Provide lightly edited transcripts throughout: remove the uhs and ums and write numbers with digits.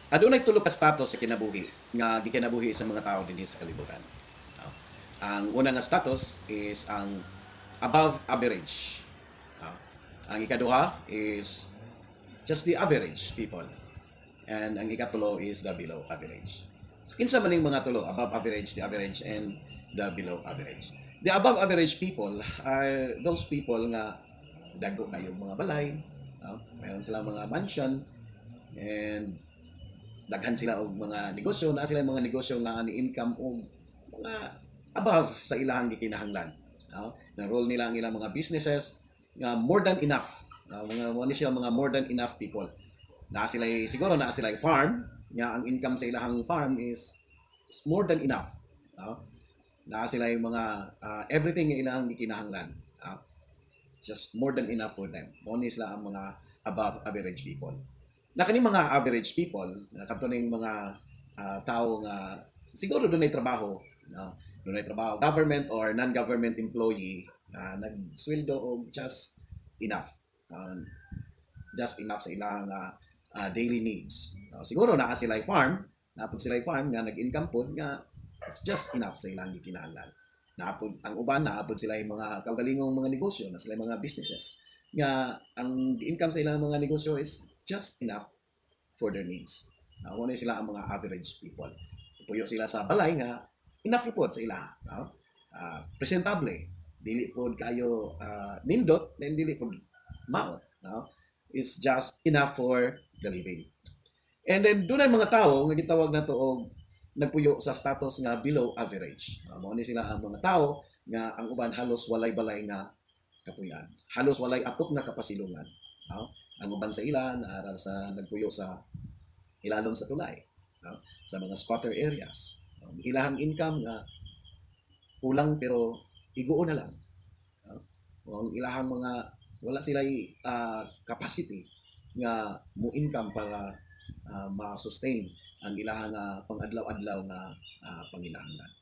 Adunay tulo ka status sa kinabuhi nga gikinabuhi sa mga tao dinhi sa kalibutan. No? Ang una nga status is ang above average. No? Ang ikaduha is just the average people. And ang ikatulo is the below average. So kinsa man ning mga tulo, above average, the average, and the below average. The above average people are those people nga dago kayong mga balay, no? Mayroon silang mga mansion, and daghan sila og mga negosyo, na sila mga negosyo nga ni income og mga above sa ilahang gikinahanglan. No? Na role nila ang ilang mga businesses nga more than enough. Mga mo ni sila mga more than enough people. Na sila siguro na sila farm, nga ang income sa ilahang farm is more than enough. No? Na sila yung mga everything nga ilang gikinahanglan. Just more than enough for them. Mo ni sila ang mga above average people. Na kani mga average people, na kanto mga tao nga siguro doon ay trabaho, no? Doon ay trabaho, government or non-government employee na nagsweldo og just enough sa ilang daily needs. No? Siguro naa sila farm, naapod sila farm nga nag-income pod nga it's just enough sa ilang gikinahanglan. Naapod ang uban naapod sila yung mga kaugalingong mga negosyo, na sila mga businesses nga ang income sa ilang mga negosyo is just enough for their needs. Muna sila ang mga average people. Puyo sila sa balay nga enough po sa ila. No? Presentable. Dili po kayo nindot, then dili po maot. No? It's just enough for the living. And then doon ay mga tao nga gitawag na to og nagpuyo sa status nga below average. Mao ni sila ang mga tao nga ang uban halos walay balay nga kapuyan. Halos walay atok nga kapasilungan. No? Ang uban sa ilan aral sa nagpuyo sa ilalom sa tulay, no? Sa mga squatter areas. Ilahang income nga kulang pero iguo na lang. No? Ang ilahang mga wala sila capacity nga mo income para ma-sustain ang ilahang pang-adlaw-adlaw nga panginahanglan.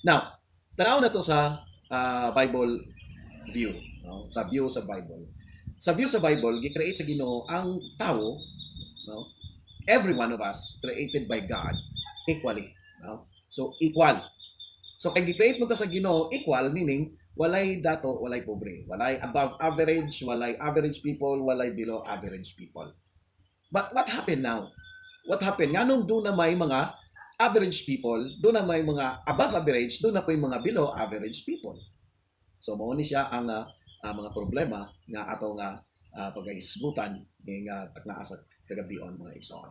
Now, tanaw na to sa Bible view, no? Sa view sa Bible. Sa view sa Bible, gi-create sa Ginoo ang tao, no? Every one of us created by God equally, no? So equal. So kay gi-create mo ta sa Ginoo equal, meaning walay dato, walay pobre, walay above average, walay average people, walay below average people. But what happened now? What happened? Nganong doon na may mga average people, doon na may mga above average, doon na po yung mga below average people. So mao ni siya ang mga problema nga ato nga pagahisgutan nga taknaa sa kagabion mga igsoon.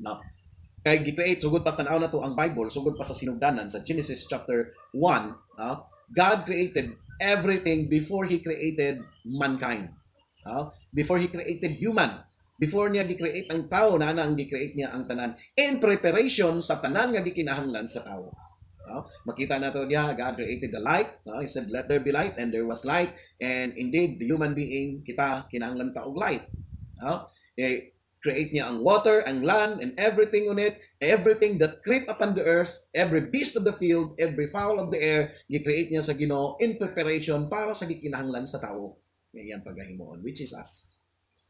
Now, kay gi-create sugod pa tan-aw na to ang Bible, sugod pa sa sinugdanan sa Genesis chapter 1, God created everything before he created mankind. Before he created human, before niya gi-create ang tao, na ang gi-create niya ang tanan in preparation sa tanan nga gikinahanglan sa tao. Makita na to diya, God created the light. He said, let there be light, and there was light. And indeed, the human being, kita, kinahanglan ta og light. Create niya ang water, ang land, and everything on it, everything that creep upon the earth, every beast of the field, every fowl of the air, gi-create niya sa Ginoo in preparation para sa gikinahanglan sa tao. Ngayon pagahimoon, which is us.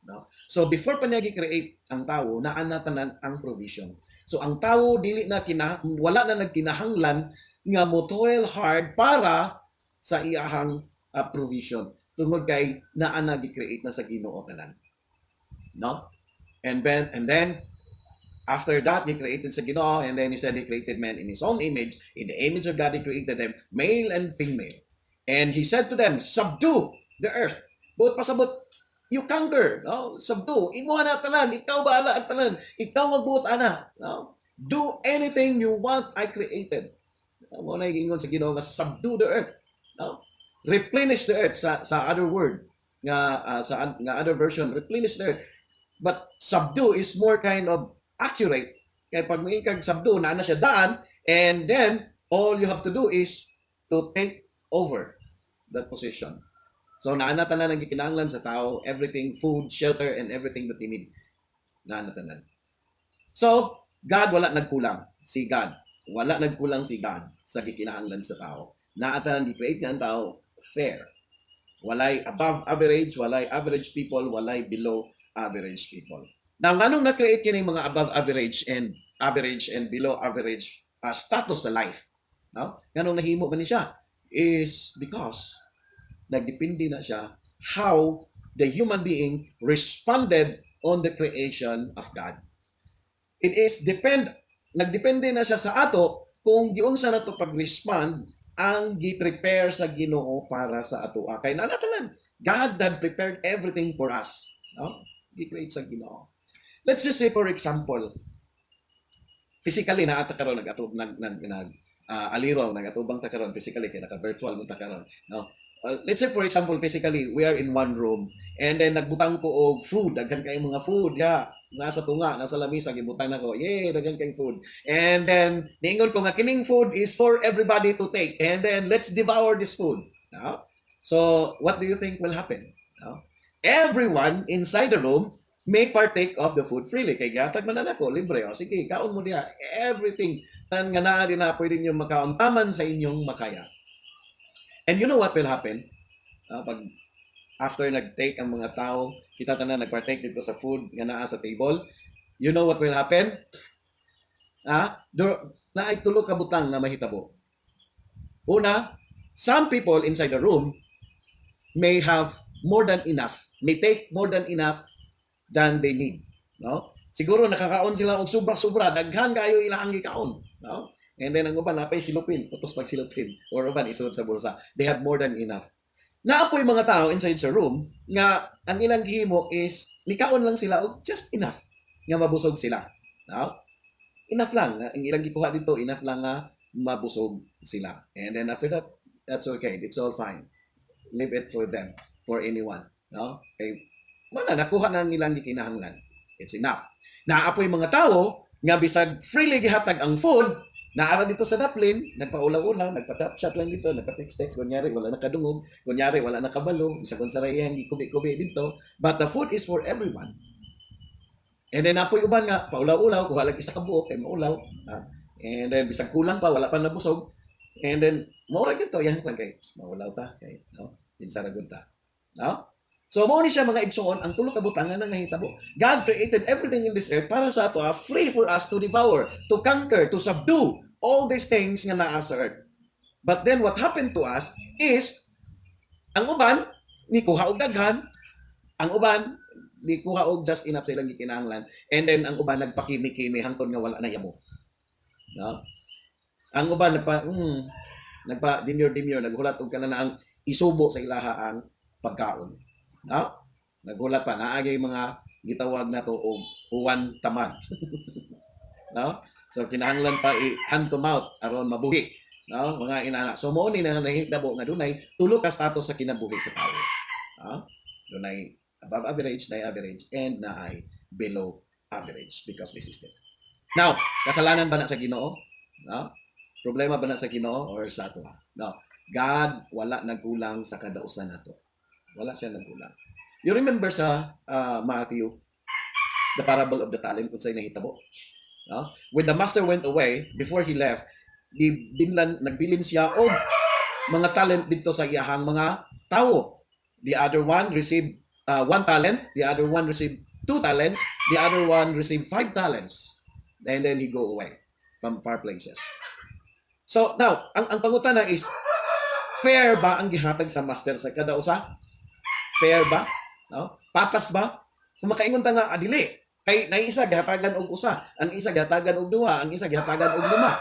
No? So before pa niya gi-create ang tao, naan na tanan ang provision. So ang tao dili na wala na nagkinahanglan nga mo toil hard para sa iyahang provision. Tungod kay naan na gi-create na sa Ginoo tanan. No? And then after that, he created sa Ginoo, and then he said he created man in his own image. In the image of God, he created them, male and female. And he said to them, subdue the earth. Buot pasabot, you conquer. No? Subdue. Imuha na tanan. Ikaw baala at tanan. Ikaw magbuot ana. No? Do anything you want, I created. Mo na ingon sa Ginoo nga subdue the earth. No? Replenish the earth sa other word nga nga other version, replenish the earth. But subdue is more kind of accurate. Kaya pag may kag subdue, na siya daan, and then all you have to do is to take over that position. So naanatan na ng gikinahanglan sa tao, everything, food, shelter, and everything that they need. Naanatan na. So, God wala nagkulang. Si God. Wala nagkulang si God sa gikinahanglan sa tao. Naatan gi-create nga ang tao fair. Walay above average, walay average people, walay below average people. Now, nganong na-create kini mga above average and below average status sa life? No? Nganong nahimo ba ni siya? Is because nagdepende na siya how the human being responded on the creation of God. It is nagdepende na siya sa ato kung giunsa nato pag-respond ang gi-prepare sa Ginoo para sa ato. Kay nanatanan, God had prepared everything for us. No? Gi-create sa Ginoo. Let's just say, for example, physically na ata karon aliro nagatubang ta karon physically kay naka-virtual mo ta karon, no? Let's say for example physically we are in one room and then nagbutang ko og food, daghan kay mga food nasa tunga, nasa lamisa gibutang nako, daghan kay food, and then niingon ko nga kining food is for everybody to take and then let's devour this food, no? So what do you think will happen, no? Everyone inside the room may partake of the food freely. Kay gatag man nako, libre. O sige, kaon mo diha. Everything tan nga naa din na pwede niyo makaon taman sa inyong makaya. And you know what will happen? Pag after nag-take ang mga tao, kita tanan nag-partake dito sa food nga naa sa table, you know what will happen? Naay tulo ka butang nga mahitabo. Una, some people inside the room may have more than enough, may take more than enough than they need, no? Siguro nakakaon sila og sobra-sobra, daghan kayo ilang gikaon, no? And then ang uban napay silupin, putos pag silupin, or uban isuot sa bulsa. They have more than enough. Naapoy mga tao inside sa room nga ang ilang gihimo is nikaon lang sila og just enough nga mabusog sila, no? Enough lang ang ilang gikuha dito, enough lang nga mabusog sila. And then after that, that's okay, it's all fine. Leave it for them, for anyone, no? Okay. Nakuha na ang ilang gikinahanglan. It's enough. Naapoy mga tao nga bisag freely gihatag ang food, naara dito sa daplin, nagpaulaw-ulaw, nagpa-chat lang dito, nagpa-text, kunyari wala nakadungog, kunyari wala nakabalo, bisag kun sa rayang gikubi-kubi dito, but the food is for everyone. And then apoy uban nga paulaw-ulaw, kuha lang isa ka buok kay maulaw. And then bisag kulang pa, wala pa nabusog. And then maura dito yang kay maulaw ta kay, no? Insaragod ta. No? So, mao ni siya mga igsoon, ang tulo ka butangan nga nahitabo. God created everything in this earth para sa ato, free for us to devour, to conquer, to subdue all these things nga naa sa earth. But then what happened to us is, ang uban, ni kuha og daghan, ang uban, ni kuha og just enough sa ilang gikinahanglan, and then ang uban nagpakimi-kimi hangtod nga wala na yamo. No? Ang uban nagpa dimyor, naghulat og kana na ang isubo sa ilaha ang pagkaon. No? Nagulat pa, naagay mga gitawag na to o uwan tamad. No? So kinahanglan pa hand to mouth aron mabuhi. No? Mga inana. So mao ni na nahitabo nga dunay tulo ka status sa kinabuhi sa tao. No? Dunay above average, average, and naay below average because this is it. Now, kasalanan ba na sa Ginoo? No? Problema ba na sa Ginoo or sa ato? No. God wala nagkulang sa kadausan nato. Wala siya nagkulang. You remember sa Matthew, the parable of the talent kung sa'y nahitabo? No? When the master went away, before he left, nagbilin siya o mga talent dito sa iyahang mga tao. The other one received 1 talent, the other one received 2 talents, the other one received 5 talents. And then he go away from far places. So now, ang pangutana is, fair ba ang gihatag sa master sa kada usa? Fair ba? No? Patas ba? So makaingon ta nga adili. Kay naisa gihatagan og usa, ang isa gihatagan og duha, ang isa gihatagan og lima.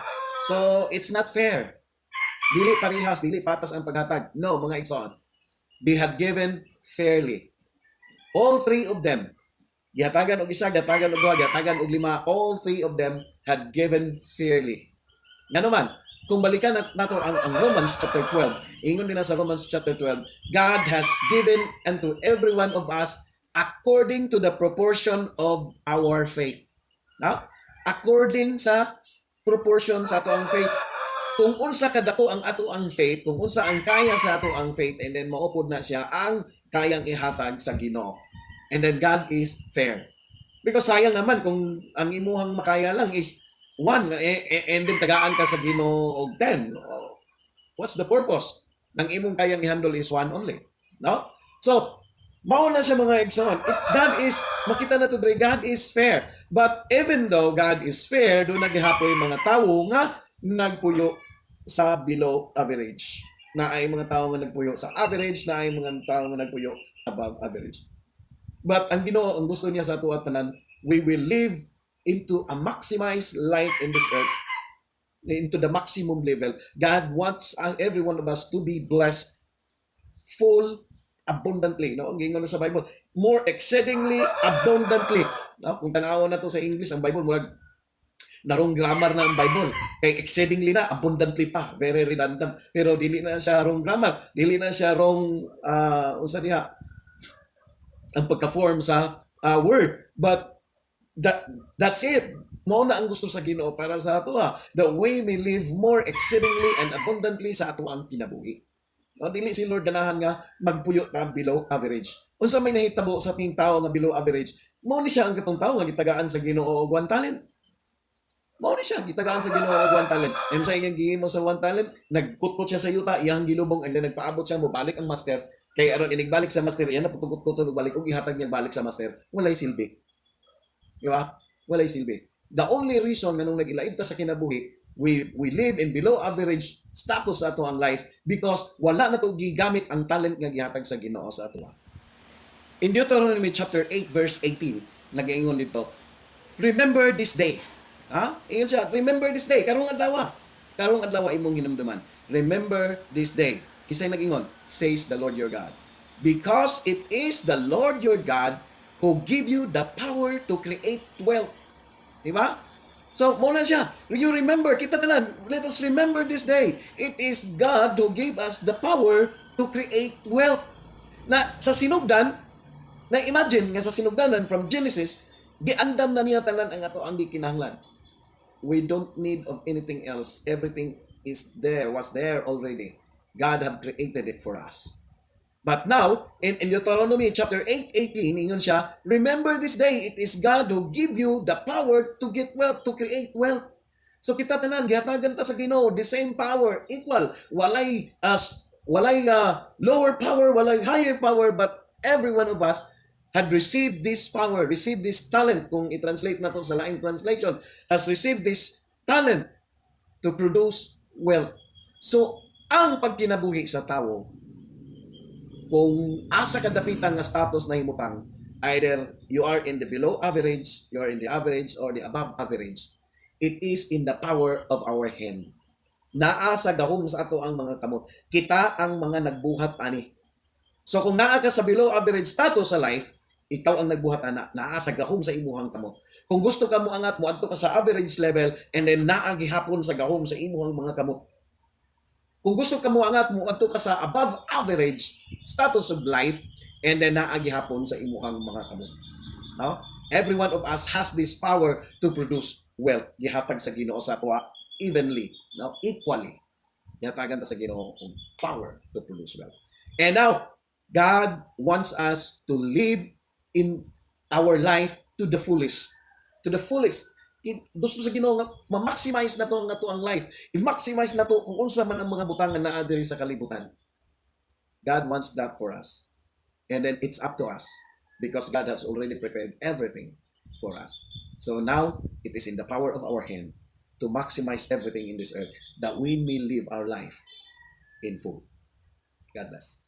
So it's not fair. Dili parehas, dili patas ang paghatag. No, mga igsoon. They had given fairly. All three of them. Gihatagan og isa, gihatagan og duha, gihatagan og lima. All three of them had given fairly. Ngano man, kung balikan nato ang Romans chapter 12, ingon din na sa Romans chapter 12, God has given unto every one of us according to the proportion of our faith. No? According sa proportion sa ato ang faith. Kung unsa kadako ang ato ang faith, kung unsa ang kaya sa ato ang faith, and then maupod na siya ang kayang ihatag sa Ginoo. And then God is fair. Because sayang naman kung ang imuhang makaya lang is 1, and then tagaan ka sa Ginoo og 10. What's the purpose? Nang imong kayang i-handle is 1 only. No? So, Mao na siya mga igsoon. God is, makita na to dre, God is fair. But even though God is fair, doon naghihapoy yung mga tao nga nagpuyo sa below average. Na ay mga tao nga nagpuyo sa average, na ay mga tao nga nagpuyo above average. But ang Ginoo, ang gusto niya sa ato at tanan, we will live into a maximized life in this earth, into the maximum level. God wants every one of us to be blessed full abundantly. No? Ang gingon na sa Bible, more exceedingly abundantly. No? Kung tanawon na to sa English, ang Bible, murag narong grammar na ang Bible. Kay exceedingly na, abundantly pa. Very redundant. Pero dili na siya wrong grammar. Dili na siya wrong, unsa diha, ang pagka-form sa word. But that's it. Mao na ang gusto sa Ginoo para sa ato the way we live more exceedingly and abundantly sa ato ang kinabuhi. No, dili si Lord ganahan nga magpuyo ka below average. Unsa may nahitabo sa ating tao nga below average, mao ni siya ang katong tao nga gitagaan sa Ginoo og one talent. Mao ni siya gitagaan sa Ginoo og one talent. And sa iyang gihimo sa one talent, nagkutkot siya sa yuta, iyang gilubong and then nagpaabot siya mo balik ang master. Kay aron inigbalik sa master, iyan na putugot-kutot og balik og ihatag niya balik sa master. Walay silbi. Di ba? Walay silbi. The only reason nga nung nag-ilaid ta sa kinabuhi, we live in below average status sa ato ang life because wala na to gigamit ang talent nga gihatag sa Ginoo sa ato. In Deuteronomy chapter 8 verse 18, nag-ingon dito, remember this day. Ingon siya, remember this day. Karong adlaw. Karong adlaw imong hinumduman. Remember this day. Kisay nag-ingon, says the Lord your God. Because it is the Lord your God who give you the power to create wealth. Diba? So, muna siya. You remember, kita tanan, let us remember this day. It is God who gave us the power to create wealth. Na sa sinugdan, na imagine nga sa sinugdanan from Genesis, giandam na niya tanan ang ato ang gikinahanglan. We don't need of anything else. Everything is there, was there already. God have created it for us. But now, in Deuteronomy chapter 8:18, ingon siya, remember this day, it is God who give you the power to get wealth, to create wealth. So kita tanan, gihatagan ta sa Ginoo, the same power, equal. Walay lower power, walay higher power, but every one of us had received this power, received this talent, kung i-translate na to sa laing translation, has received this talent to produce wealth. So, ang pagkinabuhi sa tao, kung asa kadapitan nga status na himutang, either you are in the below average, you are in the average, or the above average, it is in the power of our hand. Naa sa gahom sa ato ang mga kamot. Kita ang mga nagbuhat ani. So kung naa ka sa below average status sa life, ikaw ang nagbuhat ana, naa sa gahom sa imuhang kamot. Kung gusto ka mo angat mo adto ka sa average level and then naa gihapon sa gahom sa imuhang mga kamot. Kung gusto ka mo angat mo adto ka sa above average status of life and then naa gihapon sa imuhang mga kamot. No? Every one of us has this power to produce wealth. Gihatag sa Ginoo sa ato evenly, no? Equally. Gihatagan ta sa Ginoo ang power to produce wealth. And now, God wants us to live in our life to the fullest. To the fullest. Gusto sa Ginoo nga ma-maximize na to ang life. I-maximize na to kung unsa man ang mga butang nga naa diri sa kalibutan. God wants that for us. And then it's up to us because God has already prepared everything for us. So now, it is in the power of our hand to maximize everything in this earth that we may live our life in full. God bless.